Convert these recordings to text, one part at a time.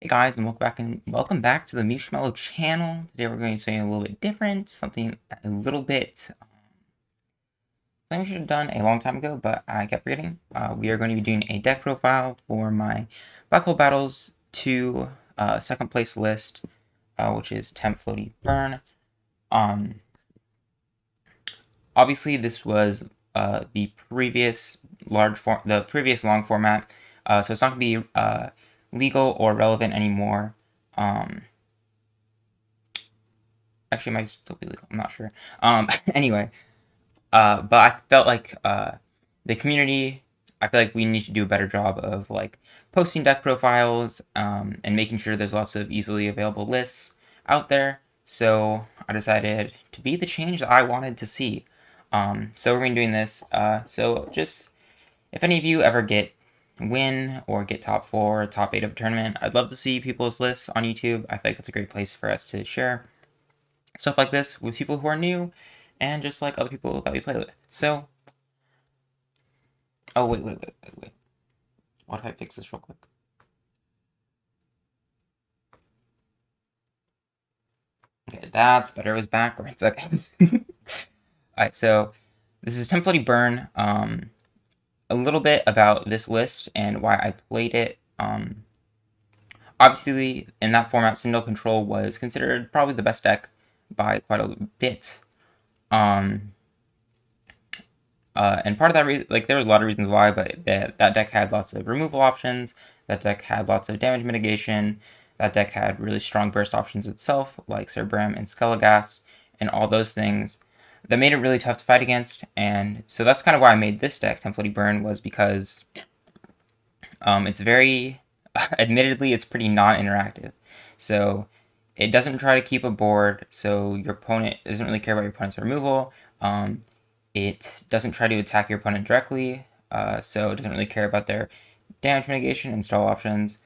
Hey guys, and welcome back to the Mewsh channel. Today we're going to do something a little bit different, something a little bit something we should have done a long time ago, but I kept forgetting. We are going to be doing a deck profile for my Black Hole Battles 2 second place list, which is tempfloaty burn. Um, Obviously this was the previous long format, so it's not going to be legal or relevant anymore. Um, Actually, it might still be legal. I'm not sure. Anyway, but I felt like the community. I feel like we need to do a better job of like posting deck profiles and making sure there's lots of easily available lists out there. So I decided to be the change that I wanted to see. So we're gonna be doing this. So just if any of you ever win or get top 4, top 8 of a tournament, I'd love to see people's lists on YouTube. I think that's a great place for us to share stuff like this with people who are new and just like other people that we play with. So, oh, wait. What if I fix this real quick? Okay, that's better. It was backwards. Okay. Alright, so this is tempfloaty burn. A little bit about this list and why I played it. Obviously, in that format, Single Control was considered probably the best deck by quite a bit. Um, and part of that, like, there was a lot of reasons why, but that deck had lots of removal options. That deck had lots of damage mitigation. That deck had really strong burst options itself, like Cerebram and Skelligas, and all those things that made it really tough to fight against. And so that's kind of why I made this deck, Tempfloaty Burn, was because it's very, admittedly, it's pretty non-interactive. So it doesn't try to keep a board, so your opponent doesn't really care about your opponent's removal. It doesn't try to attack your opponent directly, so it doesn't really care about their damage mitigation and stall options.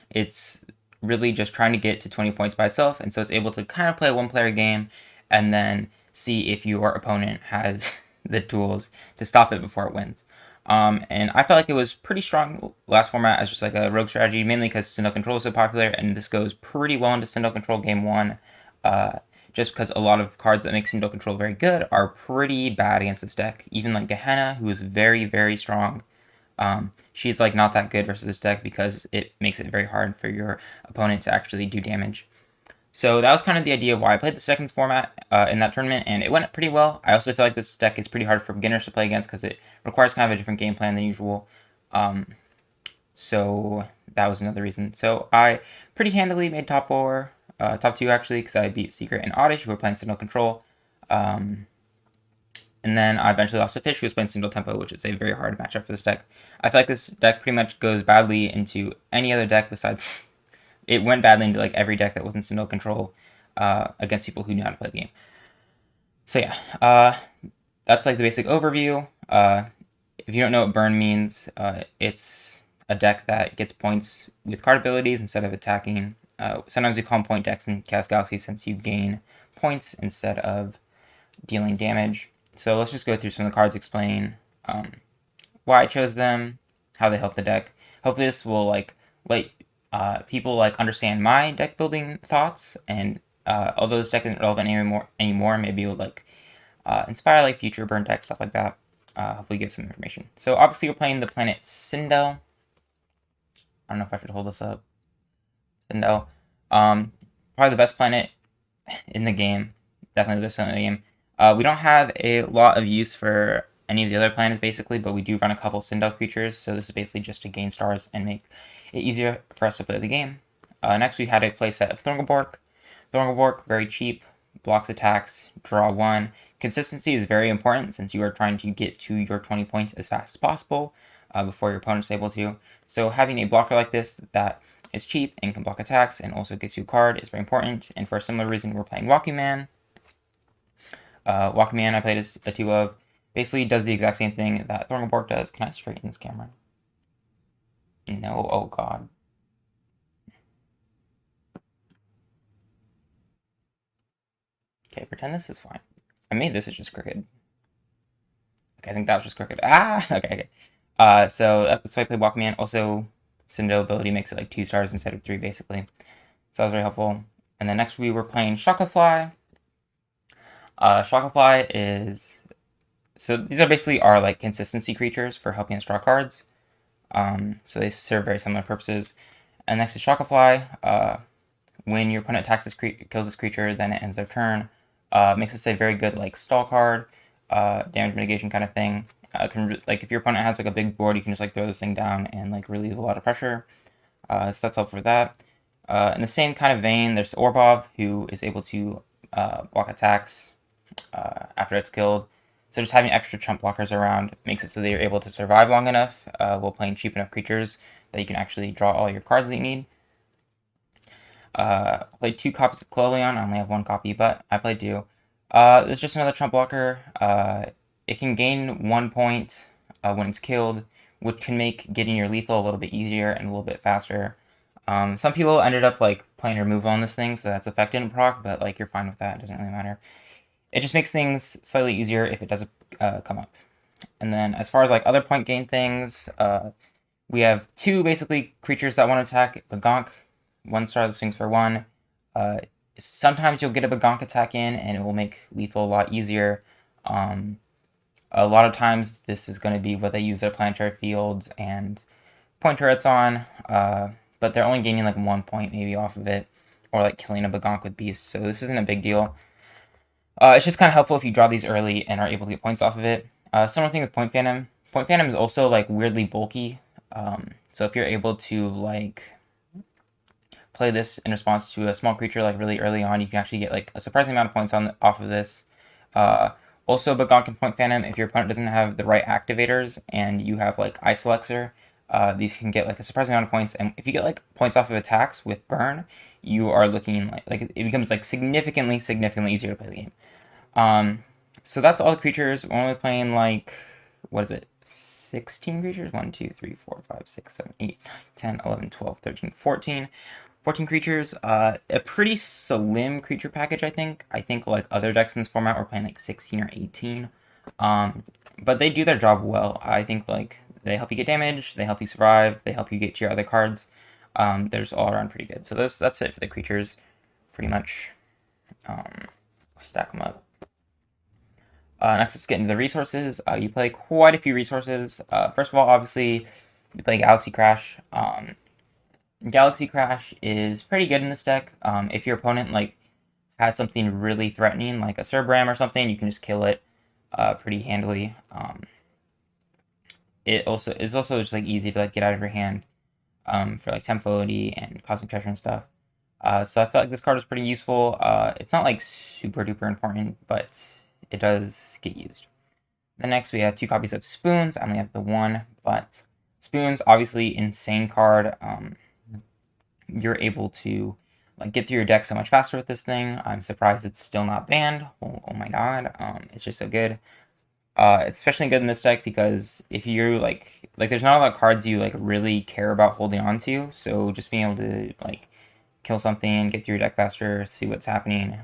It's really just trying to get to 20 points by itself, and so it's able to kind of play a one-player game and then see if your opponent has the tools to stop it before it wins. And I felt like it was pretty strong last format as just like a rogue strategy, mainly because Sinnoh Control is so popular, and this goes pretty well into Sinnoh Control game 1. Just because a lot of cards that make Sinnoh Control very good are pretty bad against this deck. Even like Gehenna, who is very, very strong, she's like not that good versus this deck because it makes it very hard for your opponent to actually do damage. So that was kind of the idea of why I played the second format in that tournament, and it went pretty well. I also feel like this deck is pretty hard for beginners to play against because it requires kind of a different game plan than usual. Um, so that was another reason. So I pretty handily made top 4, top 2 actually, because I beat Secret and Oddish, who were playing Signal Control. And then I eventually lost to Fish, who was playing single tempo, which is a very hard matchup for this deck. I feel like this deck pretty much goes badly into any other deck besides. It went badly into like every deck that wasn't single control against people who knew how to play the game. So yeah, that's like the basic overview. If you don't know what burn means, it's a deck that gets points with card abilities instead of attacking. Sometimes we call them point decks in Chaos Galaxy since you gain points instead of dealing damage. So let's just go through some of the cards, explain why I chose them, how they help the deck. Hopefully this will like let people like understand my deck building thoughts, and although this deck isn't relevant anymore, maybe it will like inspire like future burn decks, stuff like that. Hopefully give some information. So obviously we're playing the planet Sindel. I don't know if I should hold this up. Sindel. Probably the best planet in the game. Definitely the best planet in the game. We don't have a lot of use for any of the other planets, basically, but we do run a couple Sindel creatures, so this is basically just to gain stars and make it easier for us to play the game. Next, we had a playset of Thorngeborg. Thorngeborg, very cheap, blocks attacks, draw 1. Consistency is very important since you are trying to get to your 20 points as fast as possible before your opponent's able to. So having a blocker like this that is cheap and can block attacks and also gets you a card is very important. And for a similar reason, we're playing Walking Man. Walking Man I played as a 2 of. Basically does the exact same thing that Thorngeborg does. Can I straighten this camera? No, oh god. Okay, pretend this is fine. I made this is just crooked. Okay, I think that was just crooked. Ah, okay. So that's why I played Walkman. Also, Citadel ability makes it like 2 stars instead of 3, basically. So that was very helpful. And then next we were playing Shockafly. Shockafly is... So these are basically our like consistency creatures for helping us draw cards. So they serve very similar purposes. And next is Shockafly. When your opponent attacks kills this creature, then it ends their turn. Makes this a very good like stall card, damage mitigation kind of thing. Like if your opponent has like a big board, you can just like throw this thing down and like relieve a lot of pressure. So that's helpful for that. In the same kind of vein, there's Orbov, who is able to block attacks after it's killed. So just having extra chump blockers around makes it so that you're able to survive long enough while playing cheap enough creatures that you can actually draw all your cards that you need. I played 2 copies of Clolion. I only have 1 copy, but I played 2. There's just another chump blocker. It can gain 1 point when it's killed, which can make getting your lethal a little bit easier and a little bit faster. Some people ended up like playing removal on this thing, so that's effect didn't proc, but like you're fine with that. It doesn't really matter. It just makes things slightly easier if it does come up. And then as far as like other point gain things, we have 2 basically creatures that want to attack. Bagonk, 1 star that swings for 1. Sometimes you'll get a Bagonk attack in and it will make lethal a lot easier. A lot of times this is going to be what they use their planetary fields and point turrets on, but they're only gaining like 1 point maybe off of it, or like killing a Bagonk with beasts, so this isn't a big deal. It's just kind of helpful if you draw these early and are able to get points off of it. Similar thing with Point Phantom. Point Phantom is also like weirdly bulky, so if you're able to like play this in response to a small creature like really early on, you can actually get like a surprising amount of points off of this. Also, Bagonk and Point Phantom, if your opponent doesn't have the right activators and you have like Ice Elixir, these can get like a surprising amount of points. And if you get like points off of attacks with Burn, you are looking like it becomes like significantly easier to play the game. So that's all the creatures. We're only playing like, what is it? 16 creatures? 1, 2, 3, 4, 5, 6, 7, 8, 9, 10, 11, 12, 13, 14. 14 creatures, a pretty slim creature package, I think. I think like other decks in this format were playing like 16 or 18. But they do their job well. I think like they help you get damage, they help you survive, they help you get to your other cards. They're just all around pretty good. So that's it for the creatures, pretty much. Stack them up. Next, let's get into the resources. You play quite a few resources. First of all, obviously, you play Galaxy Crash. Galaxy Crash is pretty good in this deck. If your opponent like has something really threatening, like a Cerbram or something, you can just kill it pretty handily. It also is also just like easy to like get out of your hand for like tempfloaty and Cosmic Treasure and stuff. So I feel like this card is pretty useful. It's not like super duper important, but it does get used. Then next we have 2 copies of Spoons. I only have the 1, but Spoons, obviously insane card. You're able to like get through your deck so much faster with this thing. I'm surprised it's still not banned. Oh my god, it's just so good. It's especially good in this deck because if you're like there's not a lot of cards you like really care about holding on to, so just being able to like kill something, get through your deck faster, see what's happening,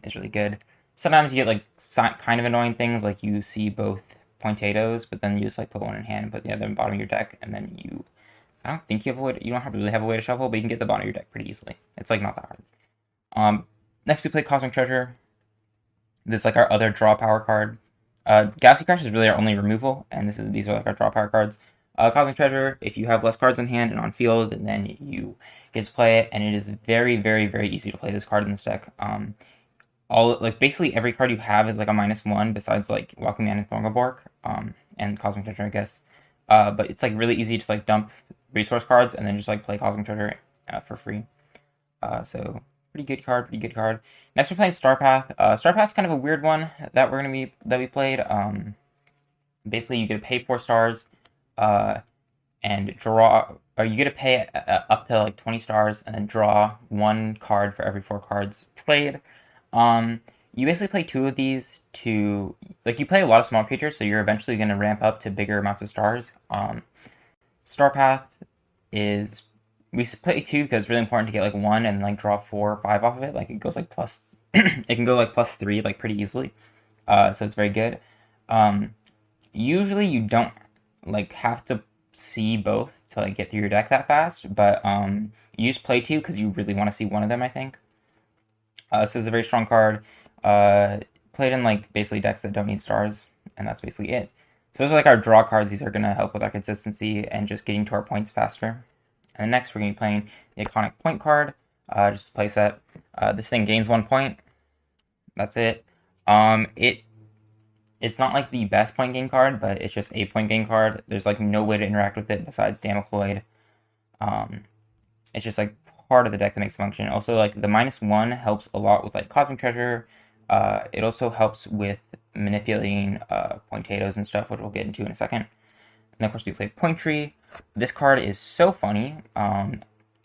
is really good. Sometimes you get like kind of annoying things, like you see both Pointatoes, but then you just like put one in hand and put the other in the bottom of your deck, and then I don't think you have a way you don't really have a way to shuffle, but you can get the bottom of your deck pretty easily. It's like not that hard. Next we play Cosmic Treasure. This is like our other draw power card. Galaxy Crash is really our only removal, and these are like our draw power cards. Cosmic Treasure, if you have less cards in hand and on field, then you get to play it, and it is very easy to play this card in this deck. Basically every card you have is like a -1 besides like Welcome Man and Thorngobork, and Cosmic Treasure, I guess. But it's like really easy to like dump resource cards and then just like play Cosmic Treasure for free. So pretty good card. Next we're playing Starpath. Starpath's kind of a weird one that we played. Basically you get to pay 4 stars, and draw, or you get to pay up to like 20 stars and then draw 1 card for every 4 cards played. You basically play 2 of these to, like, you play a lot of small creatures, so you're eventually going to ramp up to bigger amounts of stars. Starpath is, we play 2 because it's really important to get like 1 and like draw 4 or 5 off of it. Like it goes like plus, it can go like +3 like pretty easily. So it's very good. Usually you don't like have to see both to like get through your deck that fast, but you just play two because you really want to see one of them, I think. So it's a very strong card. Uh, Played in like basically decks that don't need stars, and that's basically it. So those are like our draw cards. These are gonna help with our consistency and just getting to our points faster. And next we're gonna be playing the iconic point card. Just play set. This thing gains 1 point. That's it. It's not like the best point gain card, but it's just a point gain card. There's like no way to interact with it besides tempfloaty. Um, it's just like part of the deck that makes it function. Also, like the -1 helps a lot with like cosmic treasure. It also helps with manipulating potatoes and stuff, which we'll get into in a second. And of course, we play Point Tree. This card is so funny.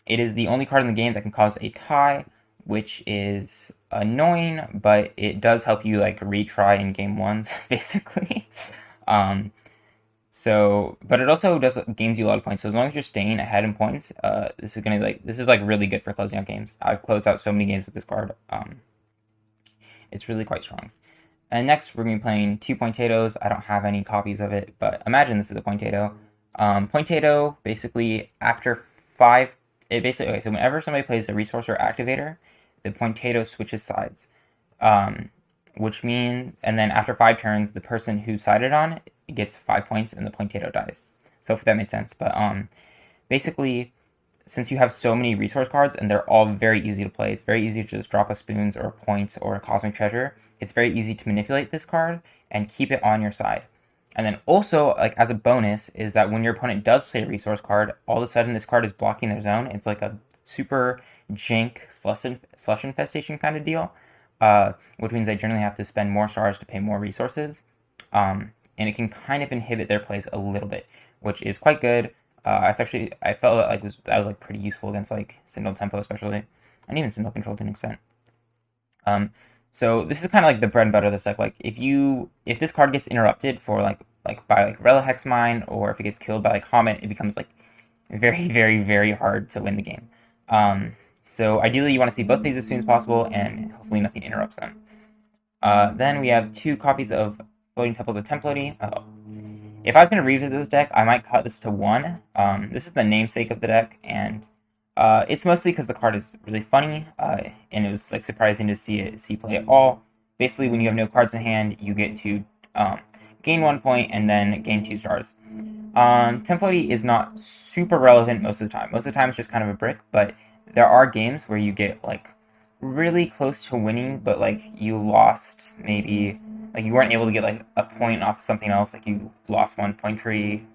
It is the only card in the game that can cause a tie, which is annoying, but it does help you like retry in game ones, basically. But it also does gains you a lot of points. So as long as you're staying ahead in points, this is like really good for closing out games. I've closed out so many games with this card. It's really quite strong. And next, we're going to be playing two potatoes. I don't have any copies of it, but imagine this is a potato. Potato, basically, after 5... okay, so whenever somebody plays a resource or activator, the potato switches sides. Which means... And then after 5 turns, the person who sided on gets 5 points, and the potato dies. So if that made sense. But basically, since you have so many resource cards, and they're all very easy to play, it's very easy to just drop a spoons or points or a cosmic treasure. It's very easy to manipulate this card and keep it on your side. And then also, like as a bonus, is that when your opponent does play a resource card, all of a sudden this card is blocking their zone. It's like a super jank slush infestation kind of deal, which means they generally have to spend more stars to pay more resources. And it can kind of inhibit their plays a little bit, which is quite good. I felt that was like pretty useful against like Single Tempo especially, and even Single Control to an extent. So this is kind of like the bread and butter of this deck. Like if this card gets interrupted for like by like Relic Hex Mine, or if it gets killed by like Comet, it becomes like very, very, very hard to win the game. So ideally you want to see both of these as soon as possible, and hopefully nothing interrupts them. Then we have 2 copies of Floating Temples of tempfloaty. If I was going to revisit this deck, I might cut this to 1. This is the namesake of the deck, and it's mostly because the card is really funny, and it was like surprising to see play at all. Basically, when you have no cards in hand, you get to gain 1 point and then gain 2 stars. Tempfloaty is not super relevant most of the time. Most of the time, it's just kind of a brick, but there are games where you get like really close to winning, but like you lost maybe, like you weren't able to get like a point off something else, like you lost one point tree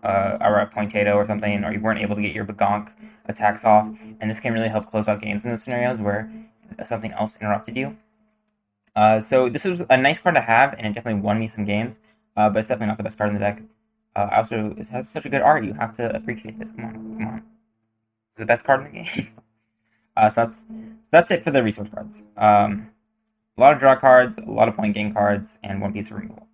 or a potato or something, or you weren't able to get your Begonk attacks off, and this can really help close out games in those scenarios where something else interrupted you. So this was a nice card to have, and it definitely won me some games, but it's definitely not the best card in the deck. Also, it has such a good art, you have to appreciate this. Come on. It's the best card in the game. So that's it for the resource cards. A lot of draw cards, a lot of point gain cards, and 1 piece of removal.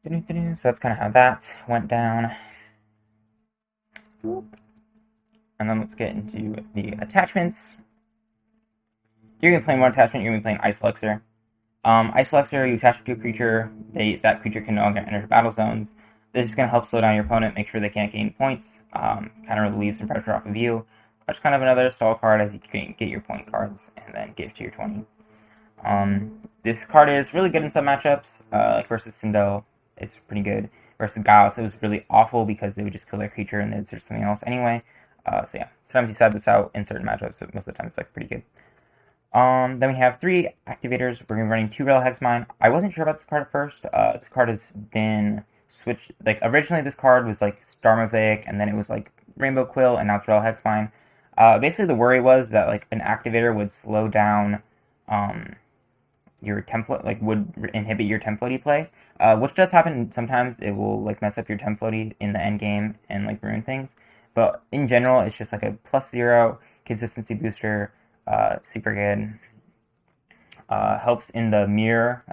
So that's kind of how that went down. And then let's get into the attachments. You're going to play one attachment, you're going to be playing Ice Elixir. Ice Elixir, you attach it to a creature, that creature can no longer enter battle zones. This is going to help slow down your opponent, make sure they can't gain points, kind of relieve some pressure off of you. That's kind of another stall card as you can get your point cards and then give to your 20. This card is really good in some matchups, like versus Sindel, it's pretty good. Versus Gauss, it was really awful because they would just kill their creature and they'd search something else anyway. So yeah, sometimes you side this out in certain matchups, so most of the time it's like pretty good. Then we have 3 activators. We're going to be running 2 Relic Hex Mine. I wasn't sure about this card at first. This card has been switched. Like, originally this card was like Star Mosaic, and then it was like Rainbow Quill, and now it's Relic Hex Mine. Basically the worry was that like an activator would slow down your tempfloaty, like would inhibit your tempfloaty play, which does happen sometimes. It will like mess up your tempfloaty in the end game and like ruin things. But in general, it's just like a +0 consistency booster. Super good. Helps in the mirror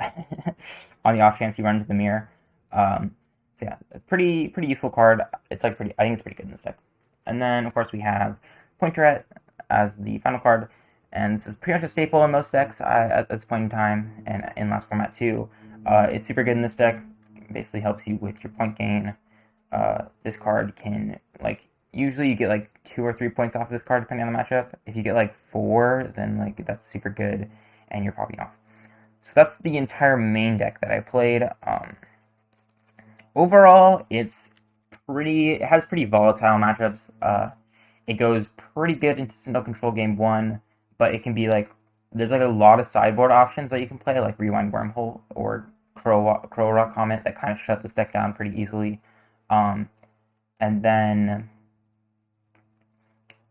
on the off chance you run into the mirror. So yeah, a pretty useful card. It's like I think it's pretty good in this deck. And then of course we have Pointeret as the final card, and this is pretty much a staple in most decks at this point in time, and in last format too. It's super good in this deck. It basically helps you with your point gain. this card can, like, usually you get like 2 or 3 points off this card depending on the matchup. If you get like 4, then like that's super good, and you're popping off. So that's the entire main deck that I played. Overall, it has pretty volatile matchups. It goes pretty good into single control game 1, but it can be like there's like a lot of sideboard options that you can play, like Rewind Wormhole or Crow Rock Comet, that kind of shut this deck down pretty easily. Um, and then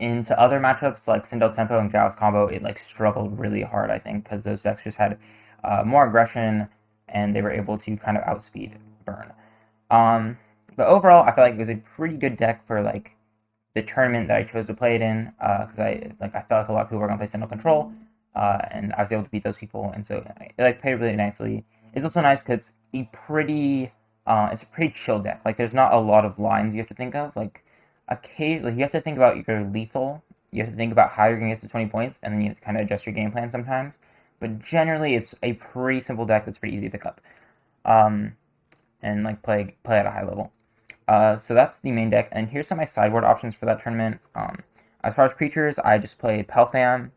into other matchups like Sindel Tempo and Gauss Combo, it like struggled really hard, I think, because those decks just had more aggression and they were able to kind of outspeed Burn. But overall, I feel like it was a pretty good deck for like the tournament that I chose to play it in, because I felt like a lot of people were gonna play Sindel Control, and I was able to beat those people, and so it like played really nicely. It's also nice because it's a pretty chill deck. Like there's not a lot of lines you have to think of. Like occasionally you have to think about your lethal. You have to think about how you're gonna get to 20 points, and then you have to kind of adjust your game plan sometimes. But generally, it's a pretty simple deck that's pretty easy to pick up, and like play at a high level. So that's the main deck, and here's some of my sideboard options for that tournament. As far as creatures, I just played Pelfam.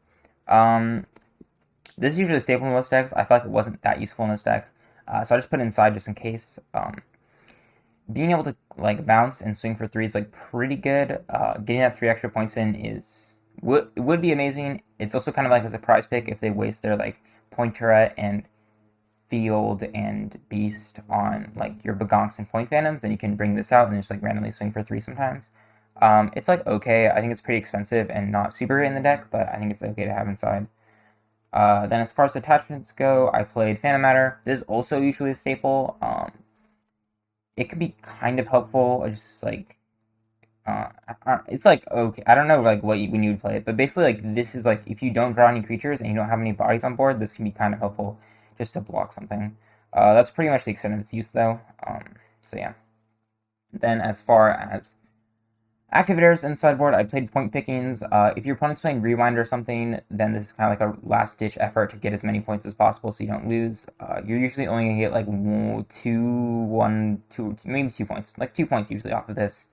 This is usually a staple in most decks. I feel like it wasn't that useful in this deck, so I just put it inside just in case. Being able to like bounce and swing for 3 is like pretty good. Getting that 3 extra points in would be amazing. It's also kind of like a surprise pick if they waste their like point turret and field and beast on like your Bagonks and point phantoms, then you can bring this out and just like randomly swing for 3 sometimes. It's like okay. I think it's pretty expensive and not super great in the deck, but I think it's okay to have inside. Then as far as attachments go, I played Phantom Matter. This is also usually a staple. It can be kind of helpful. Just like it's like okay. I don't know like when you would play it, but basically like this is like if you don't draw any creatures and you don't have any bodies on board, this can be kind of helpful just to block something. That's pretty much the extent of its use though. So yeah. Then as far as activators and sideboard, I played point pickings. If your opponent's playing Rewind or something, then this is kind of like a last-ditch effort to get as many points as possible so you don't lose. You're usually only going to get like 2, maybe 2 points. Like 2 points usually off of this.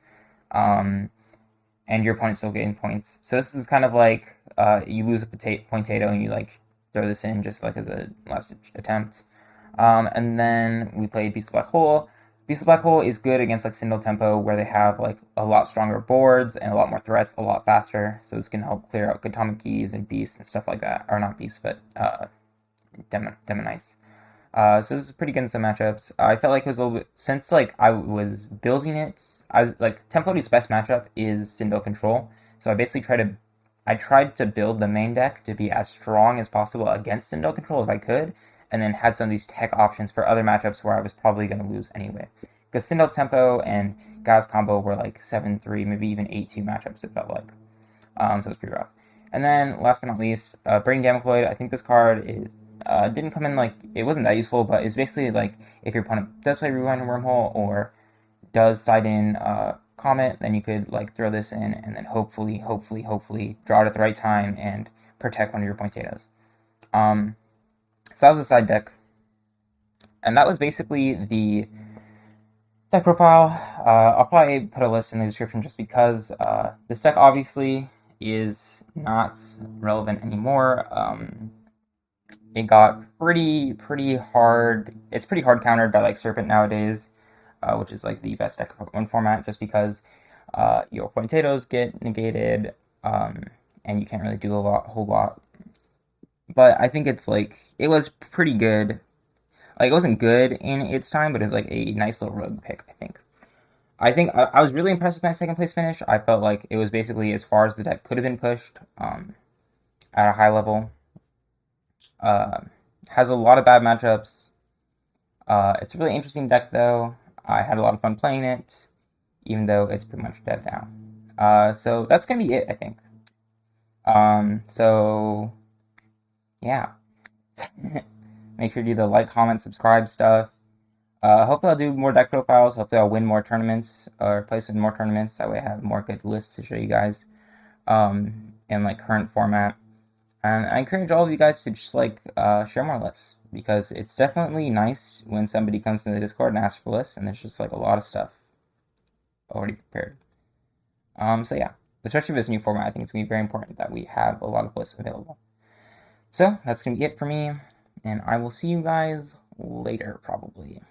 And your opponent's still getting points. So this is kind of like you lose a potato and you like throw this in just like as a last-ditch attempt. And then we played Beast of Black Hole. Beast of Black Hole is good against like Sindel Tempo, where they have like a lot stronger boards and a lot more threats, a lot faster. So this can help clear out Atomic Keys and Beasts and stuff like that. Or not Beasts, but Demonites. So this is pretty good in some matchups. I felt like it was a little bit, since like I was building it, I was like tempfloaty's best matchup is Sindel Control. So I tried to build the main deck to be as strong as possible against Sindel Control as I could, and then had some of these tech options for other matchups where I was probably going to lose anyway. Because Sindel Tempo and Gauss Combo were like 7-3, maybe even 8-2 matchups, it felt like. So it's pretty rough. And then, last but not least, Brain Gamifloid. I think this card didn't come in like, it wasn't that useful, but it's basically like if your opponent does play Rewind Wormhole or does side in Comet, then you could like throw this in and then hopefully draw it at the right time and protect one of your potatoes. So that was a side deck. And that was basically the deck profile. I'll probably put a list in the description just because this deck obviously is not relevant anymore. It got pretty hard. It's pretty hard countered by like Serpent nowadays, which is like the best deck one format just because your potatoes get negated, and you can't really do whole lot. But I think it's like it was pretty good. Like it wasn't good in its time, but it's like a nice little rogue pick. I was really impressed with my second place finish. I felt like it was basically as far as the deck could have been pushed at a high level. Has a lot of bad matchups. It's a really interesting deck though. I had a lot of fun playing it, even though it's pretty much dead now. So that's gonna be it, I think. So yeah. Make sure to do the like, comment, subscribe stuff. Hopefully I'll do more deck profiles. Hopefully I'll win more tournaments or place in more tournaments. That way I have more good lists to show you guys in like current format. And I encourage all of you guys to just like share more lists because it's definitely nice when somebody comes to the Discord and asks for lists and there's just like a lot of stuff. already prepared. So yeah, especially with this new format, I think it's going to be very important that we have a lot of lists available. So that's going to be it for me, and I will see you guys later, probably.